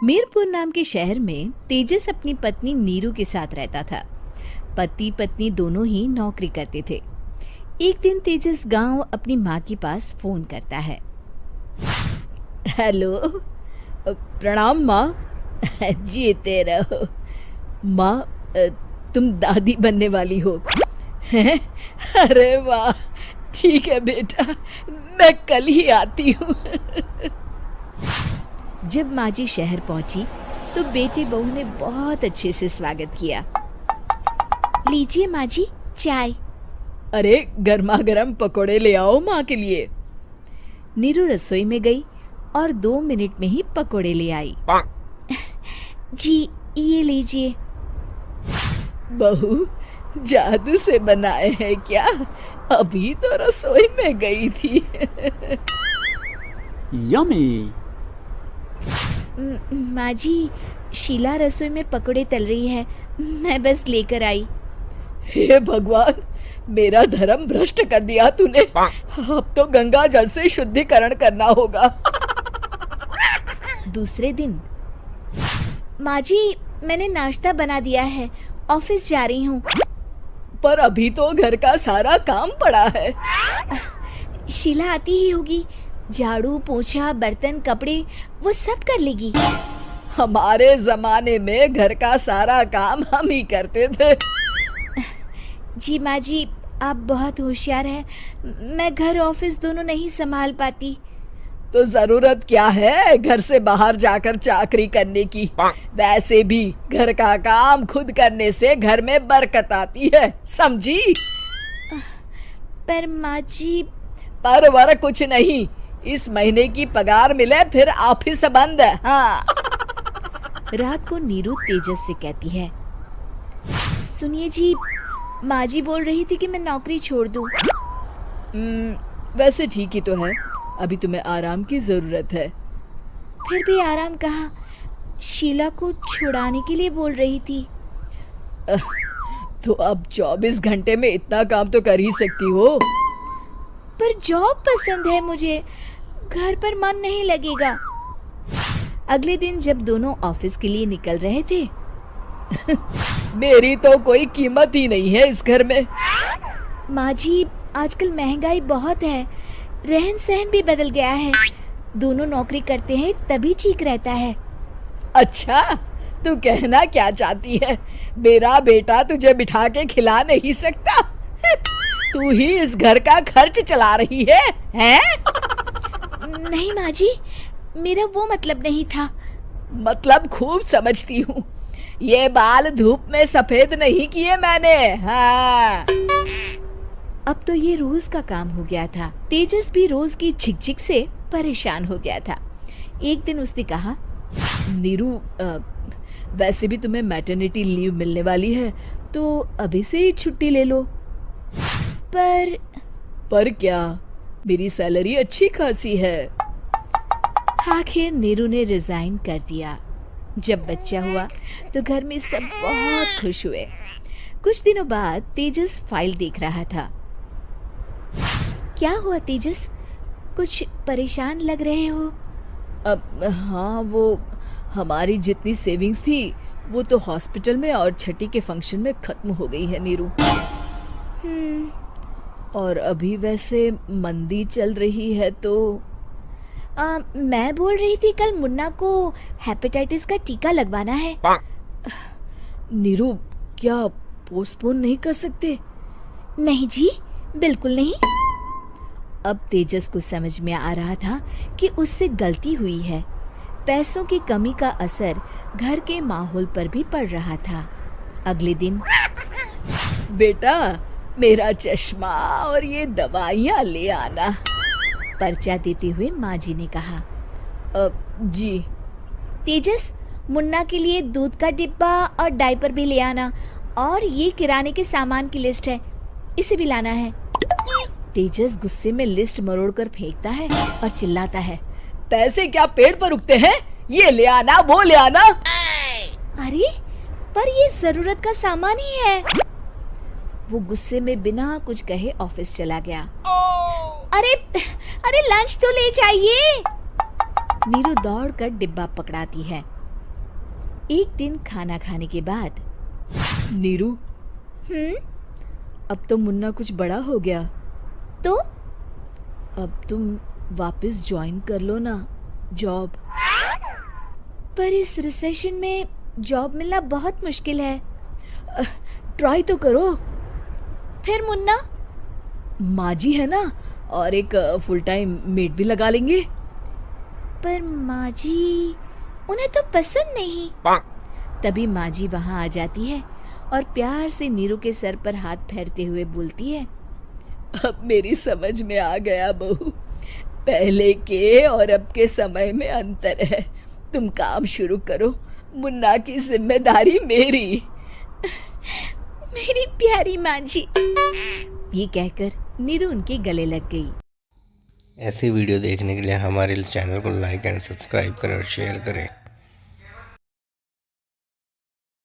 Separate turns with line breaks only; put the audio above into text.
मीरपुर नाम के शहर में तेजस अपनी पत्नी नीरू के साथ रहता था। पति पत्नी दोनों ही नौकरी करते थे। एक दिन तेजस गांव अपनी माँ के पास फोन करता है। हेलो, प्रणाम माँ। जीते रहो माँ, तुम दादी बनने वाली हो हैं? अरे वाह, ठीक है बेटा, मैं कल ही आती हूँ। जब माँ जी शहर पहुंची तो बेटी बहू ने बहुत अच्छे से स्वागत किया। लीजिए माँ जी, चाय। अरे गर्मा गर्म पकोड़े ले आओ माँ के लिए। नीरू रसोई में गई और 2 मिनट में ही पकोड़े ले आई। जी ये लीजिए। बहू, जादू से बनाए हैं क्या? अभी तो रसोई में गई थी।
यम्मी।
माँ जी, शीला रसोई में पकोड़े तल रही है, मैं बस लेकर आई। हे भगवान, मेरा धर्म भ्रष्ट कर दिया तूने। अब तो गंगा जल से शुद्धिकरण करना होगा। दूसरे दिन, माँ जी मैंने नाश्ता बना दिया है, ऑफिस जा रही हूँ। पर अभी तो घर का सारा काम पड़ा है। शीला आती ही होगी, झाड़ू पोछा बर्तन कपड़े वो सब कर लेगी। हमारे जमाने में घर का सारा काम हम ही करते थे। जी माँ जी, आप बहुत होशियार हैं, मैं घर ऑफिस दोनों नहीं संभाल पाती। तो जरूरत क्या है घर से बाहर जाकर चाकरी करने की? वैसे भी घर का काम खुद करने से घर में बरकत आती है, समझी? पर माँ जी। पर वर कुछ नहीं, इस महीने की पगार मिले फिर ऑफिस बंद। हाँ। रात को नीरू तेजस से कहती है, सुनिए जी, माँ जी बोल रही थी कि मैं नौकरी छोड़ दूं। वैसे ठीक ही तो है, अभी तुम्हें आराम की जरूरत है। फिर भी आराम कहाँ, शीला को छुड़ाने के लिए बोल रही थी। तो अब 24 घंटे में इतना काम तो कर ही सकती हो। पर जॉब पसंद है मुझे, घर पर मन नहीं लगेगा। अगले दिन जब दोनों ऑफिस के लिए निकल रहे थे, मेरी तो कोई कीमत ही नहीं है इस घर में। माँ जी, आजकल महंगाई बहुत है, रहन सहन भी बदल गया है, दोनों नौकरी करते हैं तभी ठीक रहता है। अच्छा, तू कहना क्या चाहती है? मेरा बेटा तुझे बिठा के खिला नहीं सकता? तू ही इस घर का खर्च चला रही है, हैं? नहीं माँ जी, मेरा वो मतलब नहीं था। मतलब खूब समझती हूँ, ये बाल धूप में सफेद नहीं किए मैंने। हाँ। अब तो ये रोज का काम हो गया था। तेजस भी रोज की झिकझिक से परेशान हो गया था। एक दिन उसने कहा, नीरू, वैसे भी तुम्हें मैटरनिटी लीव मिलने वाली है, तो अभी से ही छुट्टी ले लो। पर क्या, मेरी सैलरी अच्छी खासी है। आखिर नीरू ने रिजाइन कर दिया। जब बच्चा हुआ तो घर में सब बहुत खुश हुए। कुछ दिनों बाद तेजस फाइल देख रहा था। क्या हुआ तेजस, कुछ परेशान लग रहे हो? हाँ, वो हमारी जितनी सेविंग्स थी वो तो हॉस्पिटल में और छठी के फंक्शन में खत्म हो गई है नीरू। और अभी वैसे मंदी चल रही है तो मैं बोल रही थी कल मुन्ना को हेपेटाइटिस का टीका लगवाना है। नीरू, क्या पोस्टपोन नहीं कर सकते? नहीं जी, बिल्कुल नहीं। अब तेजस को समझ में आ रहा था कि उससे गलती हुई है। पैसों की कमी का असर घर के माहौल पर भी पड़ रहा था। अगले दिन, बेटा मेरा चश्मा और ये दवाइयाँ ले आना, पर्चा देते हुए माँ जी ने कहा। जी। तेजस, मुन्ना के लिए दूध का डिब्बा और डायपर भी ले आना, और ये किराने के सामान की लिस्ट है, इसे भी लाना है। तेजस गुस्से में लिस्ट मरोड़कर फेंकता है और चिल्लाता है, पैसे क्या पेड़ पर उगते हैं? ये ले आना, वो ले आना। अरे पर ये जरूरत का सामान ही है। वो गुस्से में बिना कुछ कहे ऑफिस चला गया। अरे लंच तो ले जाइए। नीरू दौड़कर डिब्बा पकड़ाती है एक दिन खाना खाने के बाद, नीरू, अब तो मुन्ना कुछ बड़ा हो गया, तो अब तुम वापस ज्वाइन कर लो ना जॉब। पर इस रिसेशन में जॉब मिलना बहुत मुश्किल है। ट्राई तो करो। फिर मुन्ना, माँ जी है ना, और एक फुल टाइम मेड भी लगा लेंगे। पर माँ जी, उन्हें तो पसंद नहीं। तभी माँ जी वहाँ आ जाती है और प्यार से नीरू के सर पर हाथ फेरते हुए बोलती है, अब मेरी समझ में आ गया बहू, पहले के और अब के समय में अंतर है। तुम काम शुरू करो, मुन्ना की जिम्मेदारी मेरी। मेरी प्यारी माँ जी, ये कहकर नीरू उनके गले लग गई।
ऐसी वीडियो देखने के लिए हमारे चैनल को लाइक एंड सब्सक्राइब करें और शेयर करें।